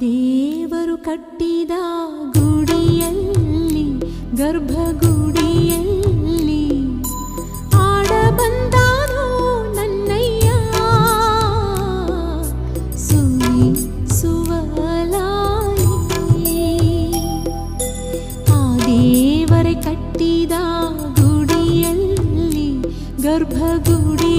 ದೇವರು ಕಟ್ಟಿದ ಗುಡಿಯಲ್ಲಿ ಗರ್ಭಗುಡಿಯಲ್ಲಿ ಆಡ ಬಂದಾನೋ ನನ್ನಯ್ಯ ಸುವಿ ಸುವಲಾಯಿ ಆ ದೇವರೇ ಕಟ್ಟಿದ ಗುಡಿಯಲ್ಲಿ ಗರ್ಭಗುಡಿ